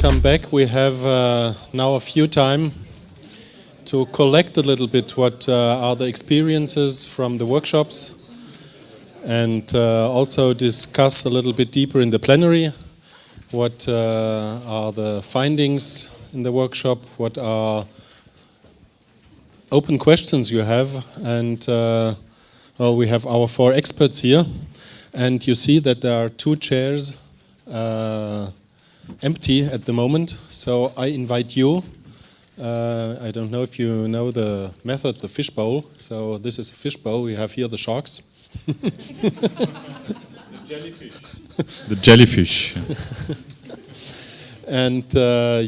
welcome back. We have now a few time to collect a little bit what are the experiences from the workshops and also discuss a little bit deeper in the plenary what are the findings in the workshop, what are open questions you have, and well, we have our 4 experts here, and you see that there are 2 chairs empty at the moment, so I invite you. I don't know if you know the method, the fishbowl. So this is a fishbowl. We have here the sharks. The jellyfish. The jellyfish. And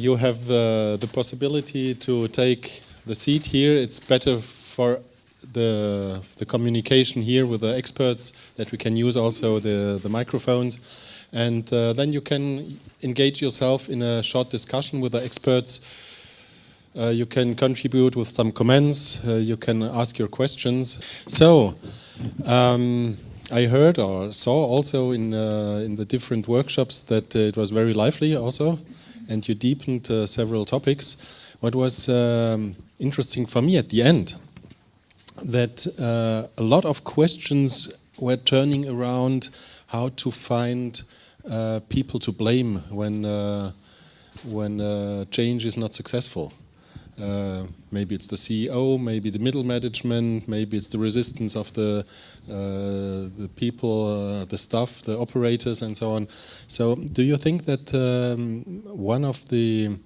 you have the possibility to take the seat here. It's better for the communication here with the experts that we can use also the microphones. And then you can engage yourself in a short discussion with the experts. You can contribute with some comments. You can ask your questions. So, I heard or saw also in the different workshops that it was very lively also, and you deepened several topics. What was interesting for me at the end, that a lot of questions were turning around how to find people to blame when change is not successful. Maybe it's the CEO, maybe the middle management, maybe it's the resistance of the people, the staff, the operators, and so on. So, do you think that one of the,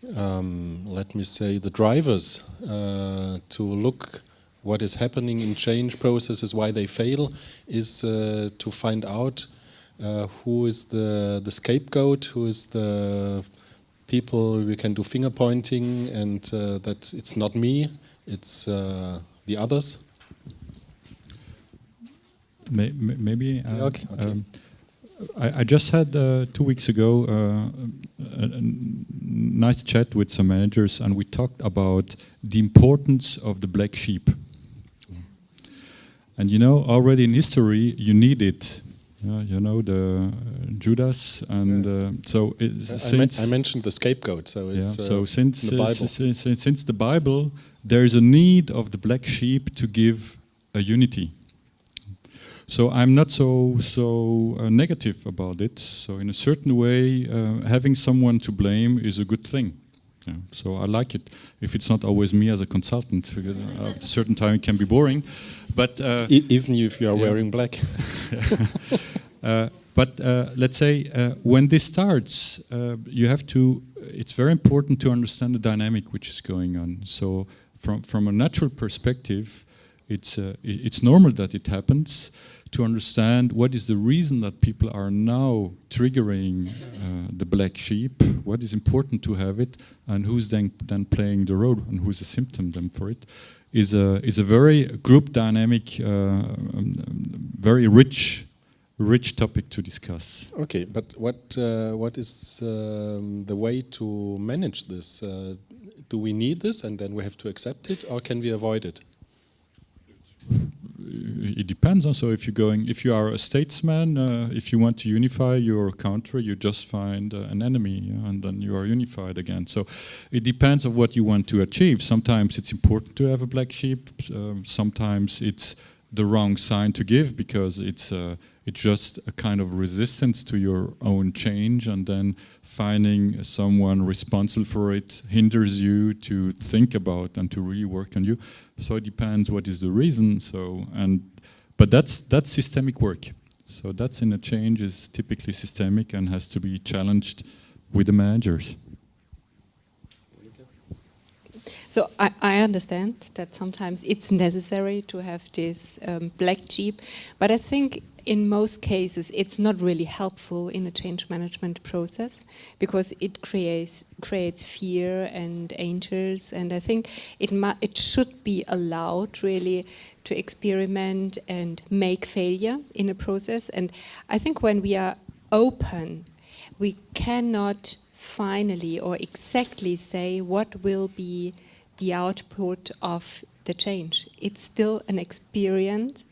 let me say, the drivers to look what is happening in change processes, why they fail, is to find out who is the scapegoat, who is the people we can do finger pointing, and that it's not me, it's the others? Maybe. Okay. I just had 2 weeks ago a nice chat with some managers, and we talked about the importance of the black sheep. And you know, already in history, you need it. You know, the Judas, and so I mentioned the scapegoat. So it's since in the Bible. Since the Bible, there is a need of the black sheep to give a unity. So I'm not so negative about it. So in a certain way, having someone to blame is a good thing. Yeah, so I like it. If it's not always me as a consultant, because at a certain time it can be boring. But even if you are wearing black. But let's say when this starts, you have to. It's very important to understand the dynamic which is going on. So from a natural perspective, it's normal that it happens. To understand what is the reason that people are now triggering the black sheep, what is important to have it, and who's then playing the role, and who's the symptom then for it, is a very group dynamic, very rich topic to discuss. Okay, but what is the way to manage this? Do we need this, and then we have to accept it, or can we avoid it? It depends. Also, if you are a statesman, if you want to unify your country, you just find an enemy, and then you are unified again. So it depends on what you want to achieve. Sometimes it's important to have a black sheep. Sometimes it's the wrong sign to give, because it's just a kind of resistance to your own change, and then finding someone responsible for it hinders you to think about and to really work on you. So it depends what is the reason. But that's systemic work. So that's in a change is typically systemic and has to be challenged with the managers. So I understand that sometimes it's necessary to have this black sheep, but I think in most cases it's not really helpful in a change management process, because it creates fear and angers, and I think it should be allowed really to experiment and make failure in a process. And I think when we are open, we cannot finally or exactly say what will be the output of the change. It's still an experiment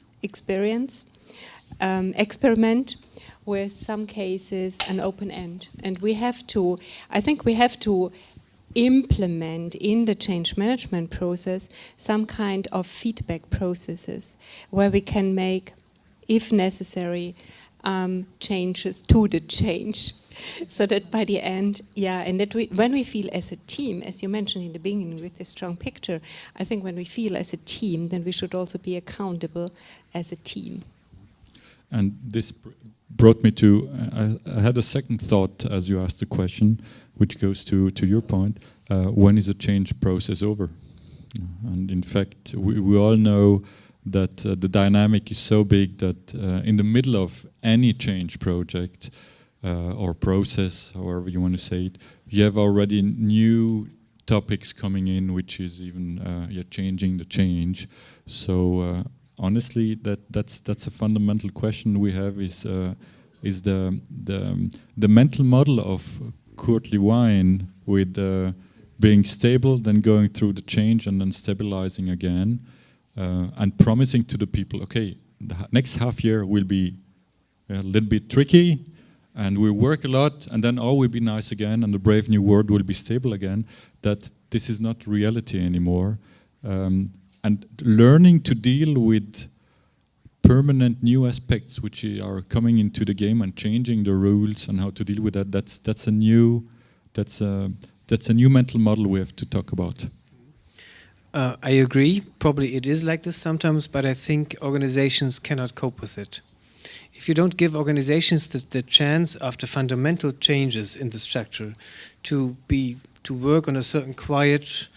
with some cases an open end. And we have to, I think we have to implement in the change management process some kind of feedback processes where we can make, if necessary, changes to the change, so that by the end, and that when we feel as a team, as you mentioned in the beginning with the strong picture, I think when we feel as a team, then we should also be accountable as a team. And this brought me to, I had a second thought as you asked the question, which goes to your point, when is a change process over? And in fact, we all know that the dynamic is so big that in the middle of any change project or process, however you want to say it, you have already new topics coming in, which is even changing the change. So honestly, that's a fundamental question we have: is the mental model of Kurt Lewin with being stable, then going through the change and then stabilizing again. And promising to the people, okay, the next half year will be a little bit tricky, and we'll work a lot, and then all will be nice again, and the brave new world will be stable again. That this is not reality anymore, and learning to deal with permanent new aspects which are coming into the game and changing the rules and how to deal with that. That's a new mental model we have to talk about. I agree. Probably it is like this sometimes, but I think organizations cannot cope with it. If you don't give organizations the chance after fundamental changes in the structure to work on a certain quiet,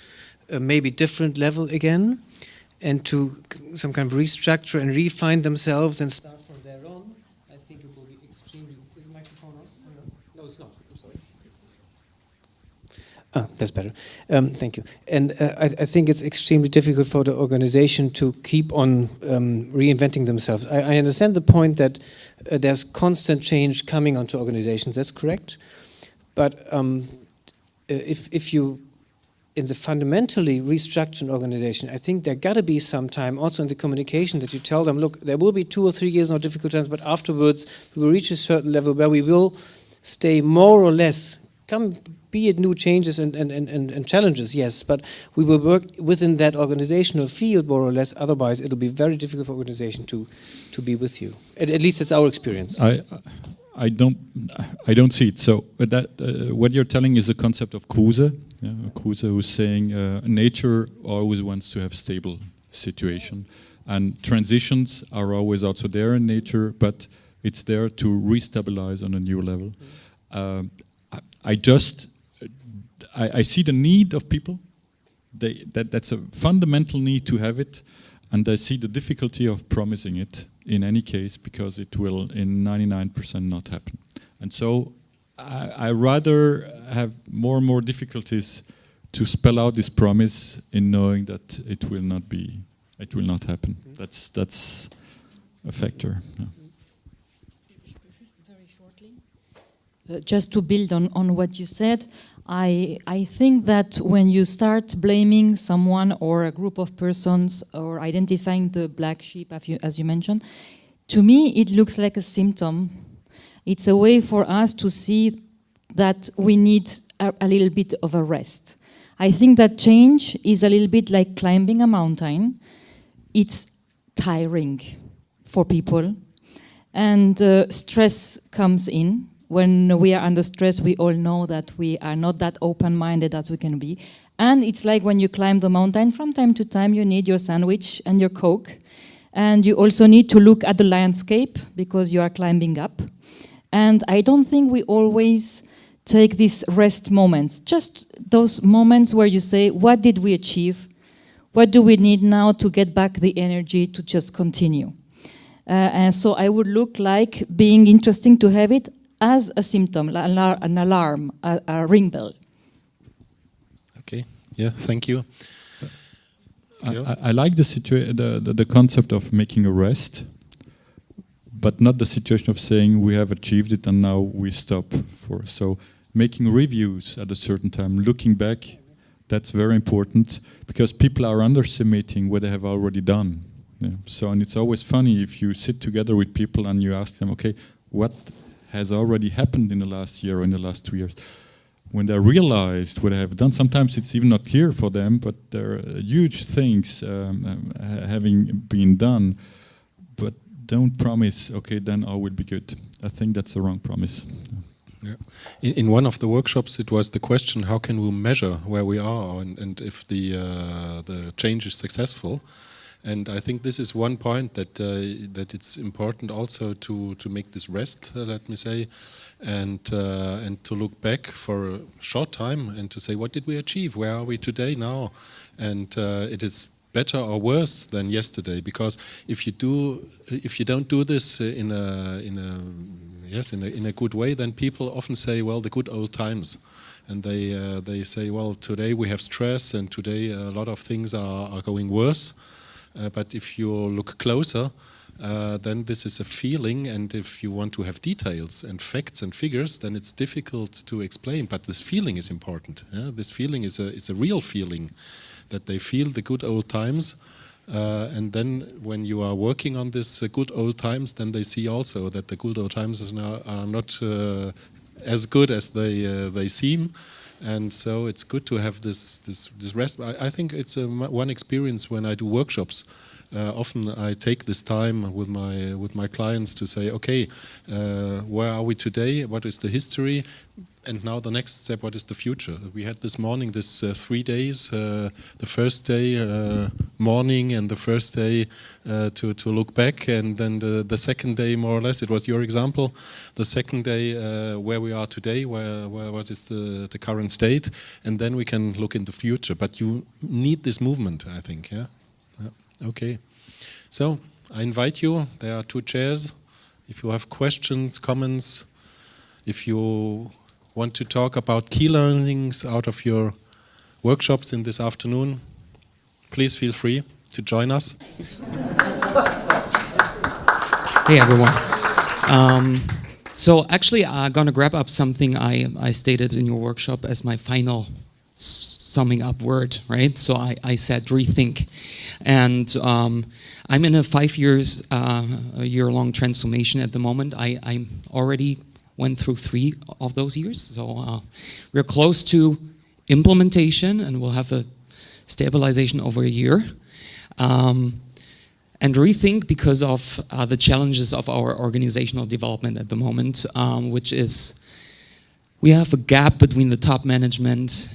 maybe different level again, and to some kind of restructure and refine themselves and start from there on, I think it will be extremely... Is the microphone on? No, it's not. I'm sorry. That's better. Thank you. And I think it's extremely difficult for the organization to keep on reinventing themselves. I understand the point that there's constant change coming onto organizations. That's correct. But if you, in the fundamentally restructure an organization, I think there got to be some time also in the communication that you tell them, look, there will be 2 or 3 years of difficult times, but afterwards we will reach a certain level where we will stay more or less, be it new changes and challenges, yes, but we will work within that organizational field more or less. Otherwise, it'll be very difficult for organization to be with you. At least it's our experience. I don't see it. So what you're telling is a concept of Kruse. Kruse who's saying nature always wants to have stable situation, and transitions are always also there in nature, but it's there to restabilize on a new level. I see the need of people. That's a fundamental need to have it, and I see the difficulty of promising it in any case, because it will in 99% not happen. And so I rather have more and more difficulties to spell out this promise in knowing that it will not happen. That's a factor. Yeah. Very shortly. Just to build on what you said, I think that when you start blaming someone or a group of persons or identifying the black sheep, as you mentioned, to me it looks like a symptom. It's a way for us to see that we need a little bit of a rest. I think that change is a little bit like climbing a mountain. It's tiring for people, and stress comes in. When we are under stress, we all know that we are not that open-minded as we can be. And it's like when you climb the mountain, from time to time you need your sandwich and your Coke. And you also need to look at the landscape because you are climbing up. And I don't think we always take these rest moments, just those moments where you say, what did we achieve? What do we need now to get back the energy to just continue? And so I would look like being interesting to have it as a symptom, an alarm, a ring bell. Okay, yeah, thank you. I like the concept of making a rest, but not the situation of saying we have achieved it and now we stop. So making reviews at a certain time, looking back, that's very important, because people are underestimating what they have already done. Yeah. So, and it's always funny if you sit together with people and you ask them, okay, what has already happened in the last year or in the last 2 years. When they realized what they have done, sometimes it's even not clear for them, but there are huge things having been done, but don't promise, okay, then all will be good. I think that's the wrong promise. Yeah. In one of the workshops, it was the question: how can we measure where we are and if the change is successful? And I think this is one point that that it's important also to make this rest, let me say, and to look back for a short time and to say, what did we achieve? Where are we today now? And it is better or worse than yesterday, because if you don't do this in a good way, then people often say, well, the good old times, and they say, well, today we have stress, and today a lot of things are going worse. But if you look closer, then this is a feeling, and if you want to have details and facts and figures, then it's difficult to explain. But this feeling is important. Yeah? This feeling is a real feeling, that they feel the good old times. And then when you are working on this good old times, then they see also that the good old times are not as good as they seem. And so it's good to have this rest. I think it's one experience when I do workshops. Often I take this time with my clients to say, okay, where are we today? What is the history? And now the next step, what is the future? We had this morning, this 3 days, the first day morning and the first day to look back, and then the second day, more or less, it was your example, the second day where we are today, what is the current state, and then we can look in the future. But you need this movement, I think, yeah? Okay. So, I invite you, there are 2 chairs. If you have questions, comments, if you want to talk about key learnings out of your workshops in this afternoon, please feel free to join us. Hey everyone. So actually I'm going to grab up something I stated in your workshop as my final summing up word, right? So I said rethink. And I'm in a 5 year-long transformation at the moment. I'm already went through 3 of those years. So we're close to implementation, and we'll have a stabilization over a year. And rethink because of the challenges of our organizational development at the moment, which is we have a gap between the top management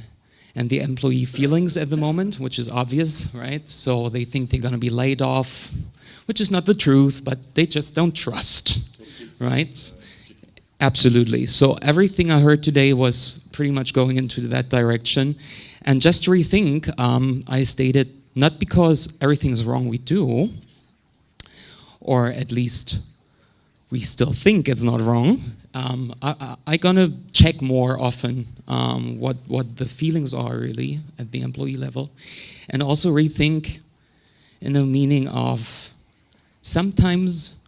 and the employee feelings at the moment, which is obvious, right? So they think they're going to be laid off, which is not the truth, but they just don't trust, right? Absolutely. So everything I heard today was pretty much going into that direction. And just to rethink, I stated, not because everything is wrong we do, or at least we still think it's not wrong. I'm gonna check more often what the feelings are really at the employee level, and also rethink in the meaning of sometimes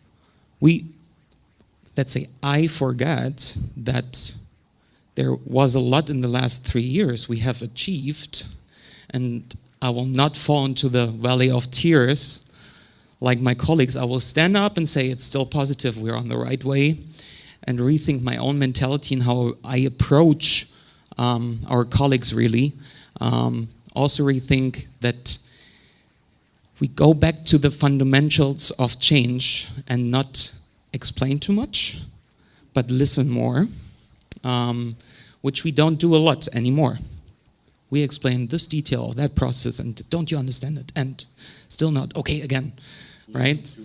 let's say I forget that there was a lot in the last 3 years we have achieved, and I will not fall into the valley of tears like my colleagues. I will stand up and say it's still positive, we're on the right way, and rethink my own mentality and how I approach our colleagues really. Also rethink that we go back to the fundamentals of change and not explain too much, but listen more, which we don't do a lot anymore. We explain this detail, that process, and don't you understand it? And still not, okay, again, right?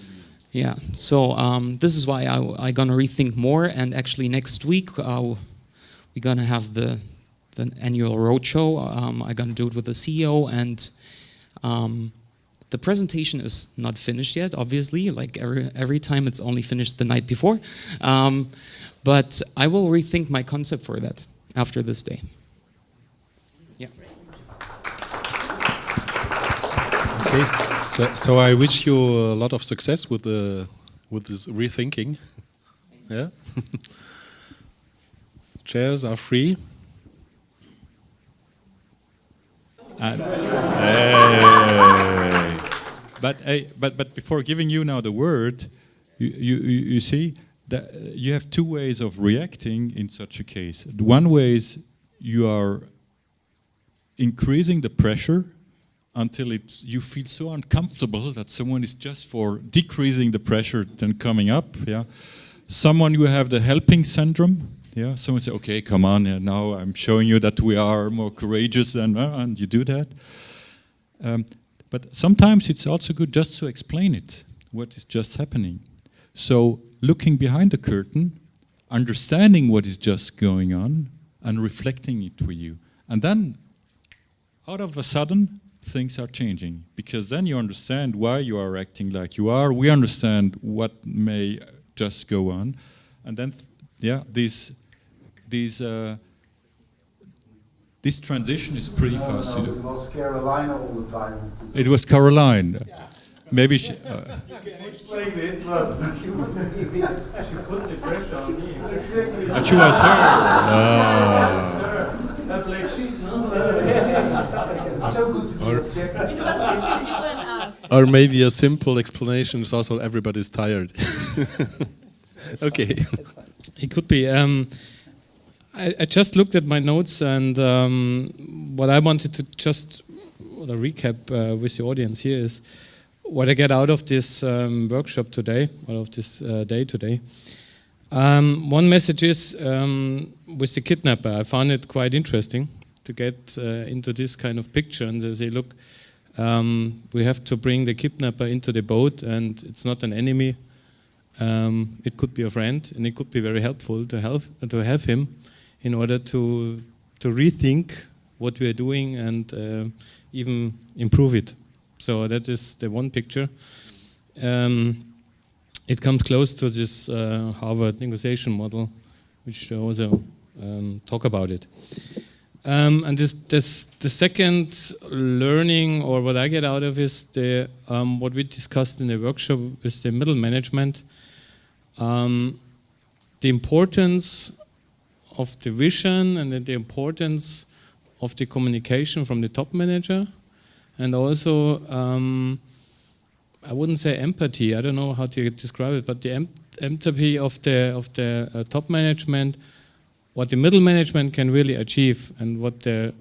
Yeah, so this is why I'm gonna rethink more, and actually next week we're gonna have the annual roadshow. I'm gonna do it with the CEO, and the presentation is not finished yet, obviously, like every time it's only finished the night before. But I will rethink my concept for that after this day. Yeah. Okay, so I wish you a lot of success with this rethinking. Yeah. Chairs are free. But before giving you now the word, you see, you have two ways of reacting in such a case. One way is you are increasing the pressure until you feel so uncomfortable that someone is just for decreasing the pressure than coming up. Yeah, someone who have the helping syndrome. Yeah, someone say, "Okay, come on, now I'm showing you that we are more courageous than," and you do that. But sometimes it's also good just to explain it, what is just happening. So looking behind the curtain, understanding what is just going on, and reflecting it with you, and then out of a sudden, things are changing, because then you understand why you are acting like you are. We understand what may just go on, and then this transition is pretty fast. No, it was Carolina all the time. It was Caroline. Yeah. Maybe she. You can explain it, but she put the pressure on me. Exactly. And she was her. That black sheep, no? It's so good to be objective. Or maybe a simple explanation is also everybody's tired. Okay. It could be. I just looked at my notes, and what I wanted to just recap with the audience here is what I get out of this workshop today, out of this day today. One message is with the kidnapper. I found it quite interesting to get into this kind of picture, and they say, look, we have to bring the kidnapper into the boat, and it's not an enemy. It could be a friend, and it could be very helpful to have him in order to rethink what we are doing and even improve it. So that is the one picture. It comes close to this Harvard negotiation model, which also talk about it. And the second learning, or what I get out of, is what we discussed in the workshop is the middle management. The importance of the vision and the importance of the communication from the top manager, and also I wouldn't say empathy. I don't know how to describe it, but the empathy of the top management, what the middle management can really achieve, and what the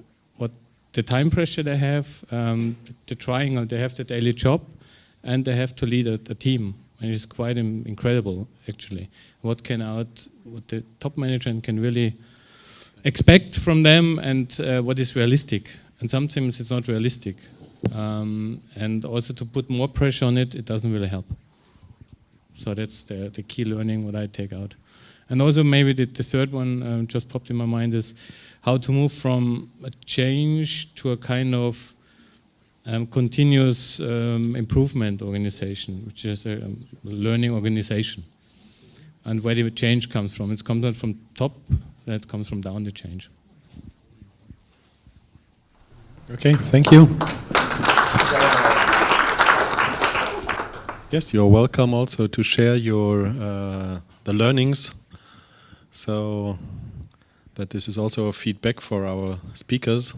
time pressure they have, the triangle. They have the daily job, and they have to lead a team. And it's quite incredible, actually, what the top management can really expect from them, and what is realistic. And sometimes it's not realistic. And also to put more pressure on it, it doesn't really help. So that's the key learning what I take out. And also maybe the third one just popped in my mind is how to move from a change to a kind of continuous improvement organization, which is a learning organization. And where the change comes from. It comes not from top, it comes from down the change. Okay, thank you. Yes, you're welcome also to share your the learnings, so that this is also a feedback for our speakers.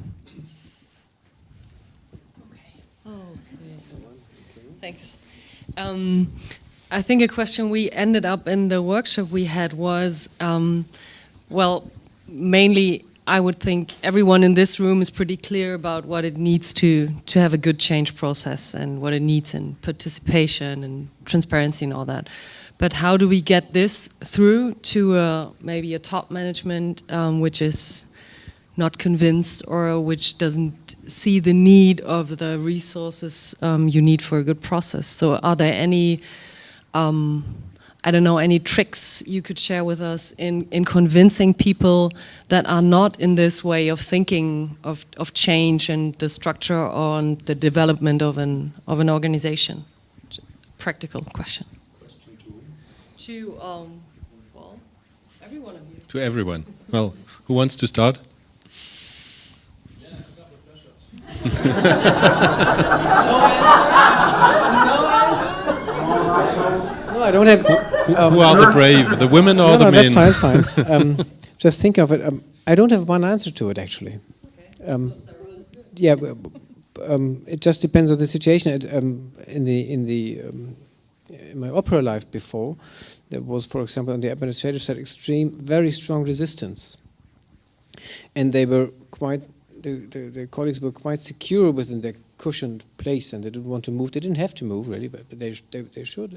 Thanks. I think a question we ended up in the workshop we had was, well, mainly I would think everyone in this room is pretty clear about what it needs to have a good change process, and what it needs in participation and transparency and all that. But how do we get this through to maybe a top management which is not convinced, or which doesn't see the need of the resources you need for a good process? So are there any, I don't know, any tricks you could share with us in convincing people that are not in this way of thinking of change and the structure on the development of an organization? Practical question. To well, every one of you. To everyone. Well, who wants to start? No, I don't have. Who are the brave, the women or the men? That's fine. That's fine. Just think of it. I don't have one answer to it, actually. Okay. Yeah, it just depends on the situation. In in my opera life before, there was, for example, on the administrative side, very strong resistance. And they were quite, the colleagues were quite secure within their cushioned place, and they didn't want to move. They didn't have to move, really, but they should.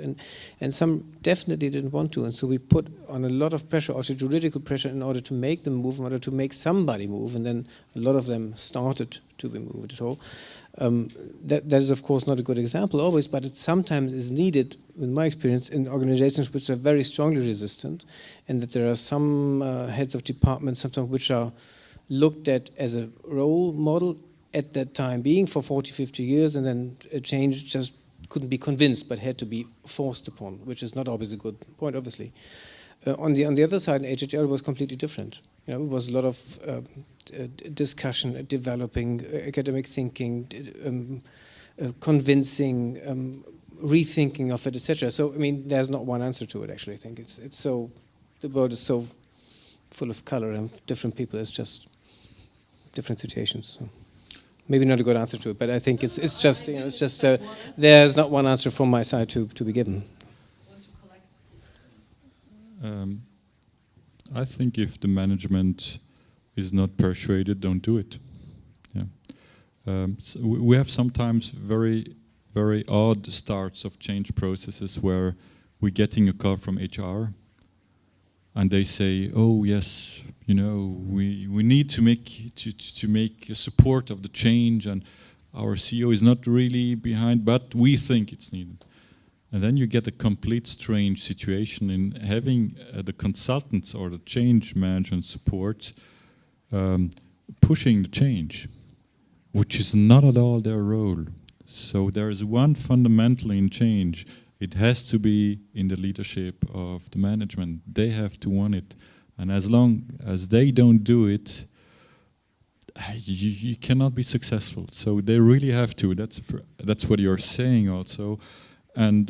And some definitely didn't want to. And so we put on a lot of pressure, also juridical pressure, in order to make them move, in order to make somebody move. And then a lot of them started to be moved at all. That is, of course, not a good example always, but it sometimes is needed, in my experience, in organizations which are very strongly resistant, and that there are some heads of departments sometimes which are looked at as a role model at that time being for 40, 50 years, and then a change just couldn't be convinced but had to be forced upon, which is not always a good point, obviously. On the other side, HHL was completely different. It was a lot of discussion, developing, academic thinking, convincing, rethinking of it, etc. So, I mean, there's not one answer to it, actually. I think it's so, the world is so full of color and different people. It's just different situations. So maybe not a good answer to it, but I think it's just, there's not one answer from my side to be given. I think if the management is not persuaded, don't do it. Yeah. So we have sometimes very, very odd starts of change processes where we're getting a call from HR, and they say, "Oh yes, we need to make a support of the change, and our CEO is not really behind, but we think it's needed." And then you get a complete strange situation in having the consultants or the change management support pushing the change, which is not at all their role. So there is one fundamental in change. It has to be in the leadership of the management. They have to want it. And as long as they don't do it, you cannot be successful. So they really have to. That's what you're saying also. And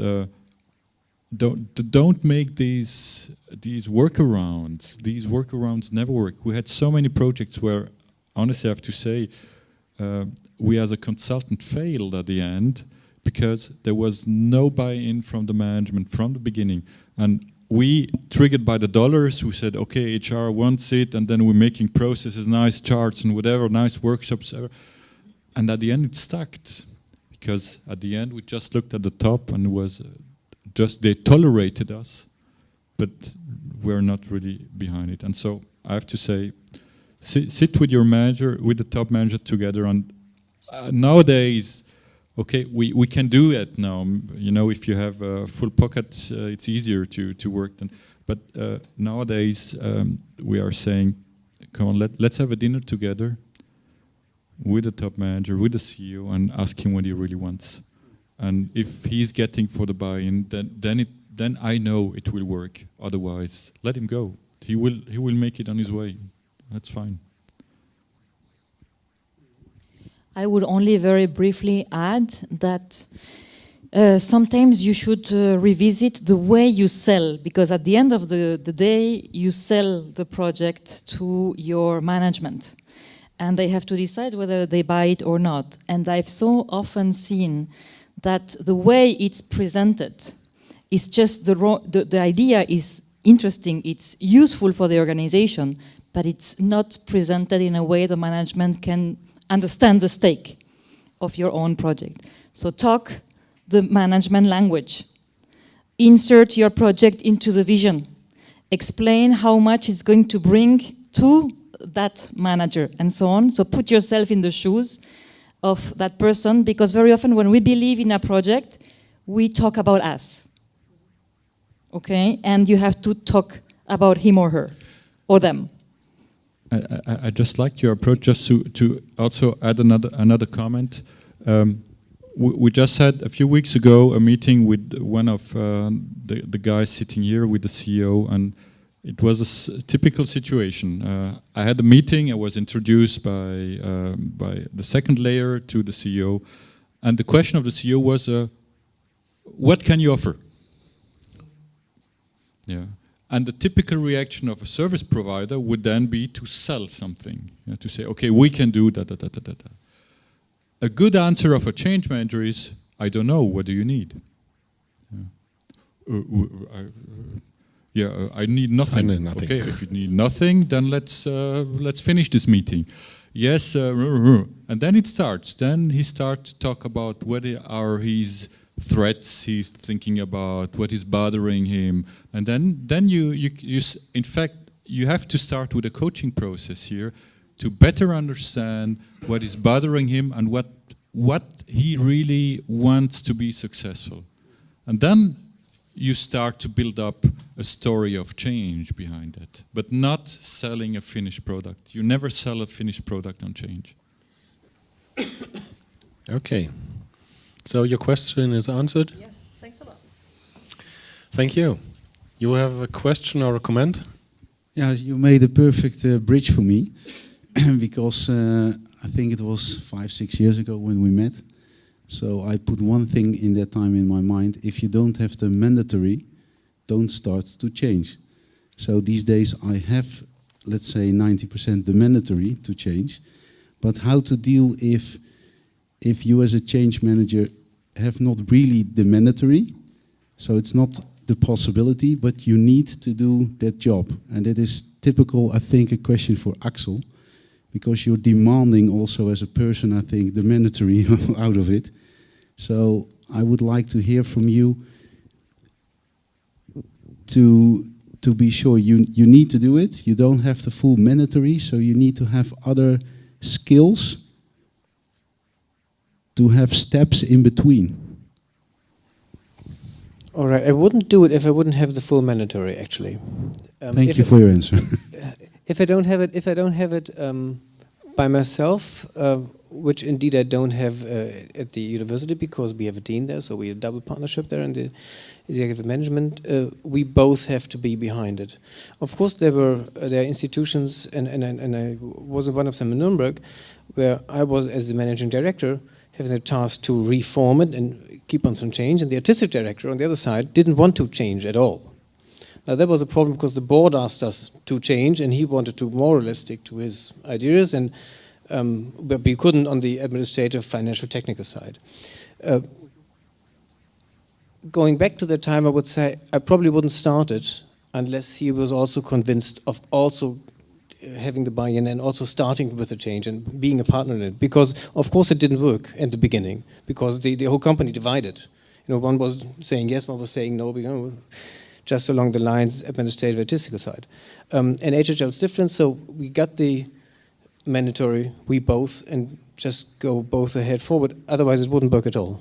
don't make these workarounds. These workarounds never work. We had so many projects where, honestly, I have to say, we as a consultant failed at the end because there was no buy-in from the management from the beginning. And we, triggered by the dollars, who said, okay, HR wants it, and then we're making processes, nice charts and whatever, nice workshops, and at the end it stuck. Because at the end we just looked at the top and it was just they tolerated us, but we're not really behind it. And so I have to say, sit with your manager, with the top manager together. And nowadays, okay, we can do it now. If you have a full pocket, it's easier to work. But nowadays we are saying, come on, let's have a dinner together with the top manager, with the CEO, and ask him what he really wants. And if he's getting for the buy-in, then I know it will work. Otherwise, let him go. He will make it on his way. That's fine. I would only very briefly add that sometimes you should revisit the way you sell, because at the end of the day, you sell the project to your management. And they have to decide whether they buy it or not. And I've so often seen that the way it's presented is just the idea is interesting, it's useful for the organization, but it's not presented in a way the management can understand the stake of your own project. So talk the management language. Insert your project into the vision. Explain how much it's going to bring to that manager and so on. So put yourself in the shoes of that person, because very often when we believe in a project, we talk about us. Okay? And you have to talk about him or her or them. I just liked your approach. Just to also add another comment. We just had a few weeks ago a meeting with one of the guys sitting here with the CEO, and it was a typical situation. I had a meeting. I was introduced by the second layer to the CEO, and the question of the CEO was, "What can you offer?" Yeah. And the typical reaction of a service provider would then be to sell something, to say, okay, we can do that. A good answer of a change manager is, I don't know, what do you need? Yeah. I need nothing. I need nothing. Okay, if you need nothing, then let's finish this meeting. Yes, and then it starts. Then he starts to talk about what are his threats he's thinking about, what is bothering him, and then you in fact you have to start with a coaching process here to better understand what is bothering him and what he really wants to be successful, and then you start to build up a story of change behind it, but not selling a finished product. You never sell a finished product on change. Okay. So your question is answered? Yes, thanks a lot. Thank you. You have a question or a comment? Yeah, you made a perfect bridge for me because I think it was 5-6 years ago when we met. So I put one thing in that time in my mind: if you don't have the mandatory, don't start to change. So these days I have, let's say, 90% the mandatory to change. But how to deal if you as a change manager have not really the mandatory, so it's not the possibility, but you need to do that job. And it is typical, I think, a question for Axel, because you're demanding also as a person, I think, the mandatory out of it. So I would like to hear from you to be sure you need to do it. You don't have the full mandatory, so you need to have other skills to have steps in between. All right, I wouldn't do it if I wouldn't have the full mandatory. Actually, Thank you for your answer. If I don't have it by myself, which indeed I don't have at the university because we have a dean there, so we have a double partnership there in the executive management. We both have to be behind it. Of course, there are institutions, and I was one of them in Nuremberg, where I was as the managing director having the task to reform it and keep on some change, and the artistic director on the other side didn't want to change at all. Now that was a problem because the board asked us to change, and he wanted to more or less stick to his ideas, and but we couldn't on the administrative, financial, technical side. Going back to the time, I would say I probably wouldn't start it unless he was also convinced of also having the buy-in and also starting with the change and being a partner in it. Because of course it didn't work at the beginning because the whole company divided. You know, one was saying yes, one was saying no. Just along the lines administrative, artistical side. And HHL is different, so we got the mandatory, we both, and just go both ahead forward. Otherwise, it wouldn't work at all.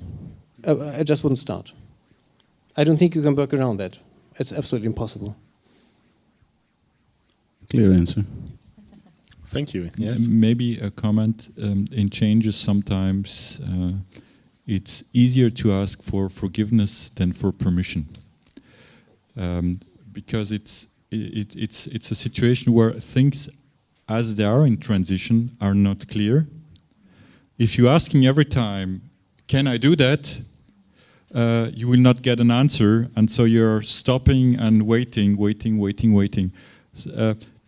I just wouldn't start. I don't think you can work around that. It's absolutely impossible. Clear answer. Thank you. Yes. Maybe a comment in changes. Sometimes it's easier to ask for forgiveness than for permission, because it's a situation where things, as they are in transition, are not clear. If you're asking every time, "Can I do that?" You will not get an answer, and so you're stopping and waiting.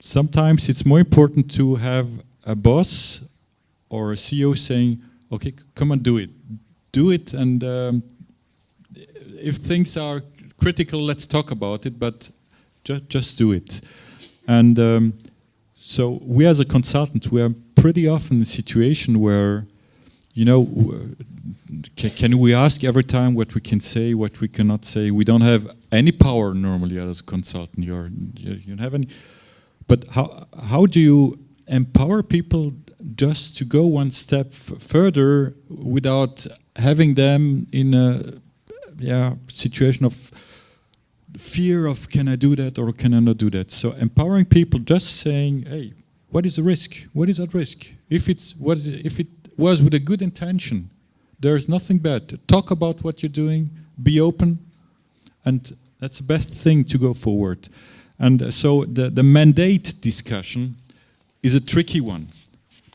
Sometimes it's more important to have a boss or a CEO saying, "Okay, come on, do it, and if things are critical, let's talk about it, but just do it." And so we as a consultant, we are pretty often in a situation where, can we ask every time what we can say, what we cannot say? We don't have any power normally as a consultant. You don't have any. But how do you empower people just to go one step further without having them in a situation of fear of, can I do that or can I not do that? So empowering people, just saying, hey, what is the risk? What is that risk? If it was with a good intention, there's nothing bad. Talk about what you're doing, be open, and that's the best thing to go forward. And so the mandate discussion is a tricky one,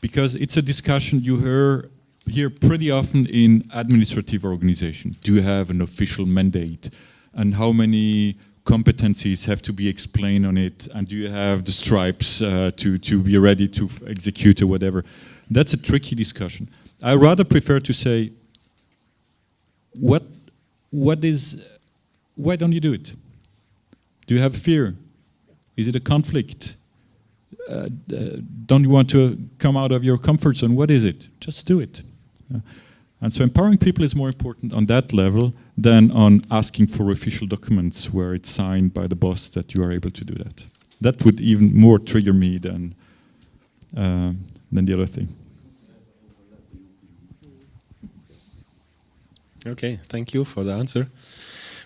because it's a discussion you hear pretty often in administrative organizations. Do you have an official mandate? And how many competencies have to be explained on it? And do you have the stripes to be ready to execute or whatever? That's a tricky discussion. I rather prefer to say, what why don't you do it? Do you have fear? Is it a conflict? Don't you want to come out of your comfort zone? What is it? Just do it. And so empowering people is more important on that level than on asking for official documents where it's signed by the boss that you are able to do that. That would even more trigger me than the other thing. Okay, thank you for the answer.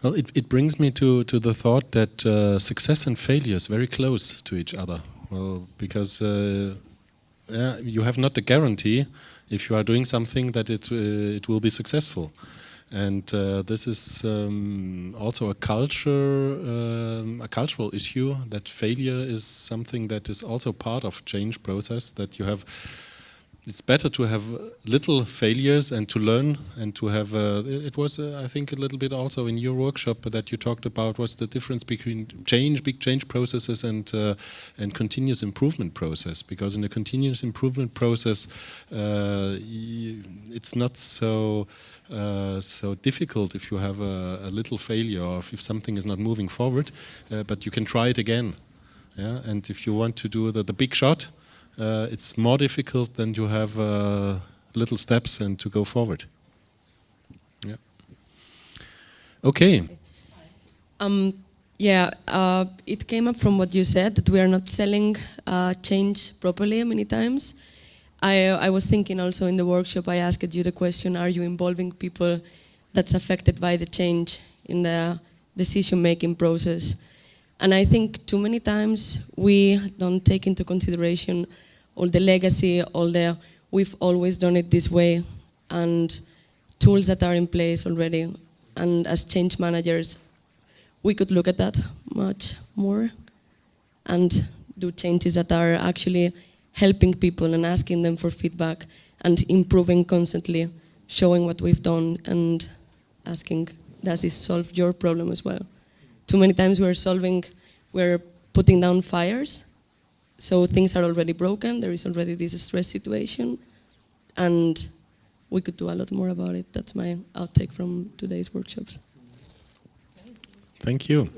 Well, it brings me to the thought that success and failure is very close to each other. Well, because you have not the guarantee if you are doing something that it will be successful, and this is also a cultural issue. That failure is something that is also part of change process. That you have. It's better to have little failures and to learn and to have. It was, I think, a little bit also in your workshop that you talked about was the difference between big change processes and continuous improvement process. Because in a continuous improvement process, it's not so difficult if you have a little failure or if something is not moving forward, but you can try it again. Yeah, and if you want to do the big shot. It's more difficult than you have little steps and to go forward. Yeah. Okay. It came up from what you said that we are not selling change properly many times. I was thinking also in the workshop, I asked you the question, are you involving people that's affected by the change in the decision-making process? And I think too many times we don't take into consideration all the legacy, we've always done it this way, and tools that are in place already. And as change managers, we could look at that much more and do changes that are actually helping people and asking them for feedback and improving constantly, showing what we've done and asking, does this solve your problem as well? Too many times we're putting down fires, so things are already broken, there is already this stress situation, and we could do a lot more about it. That's my outtake from today's workshops. Thank you.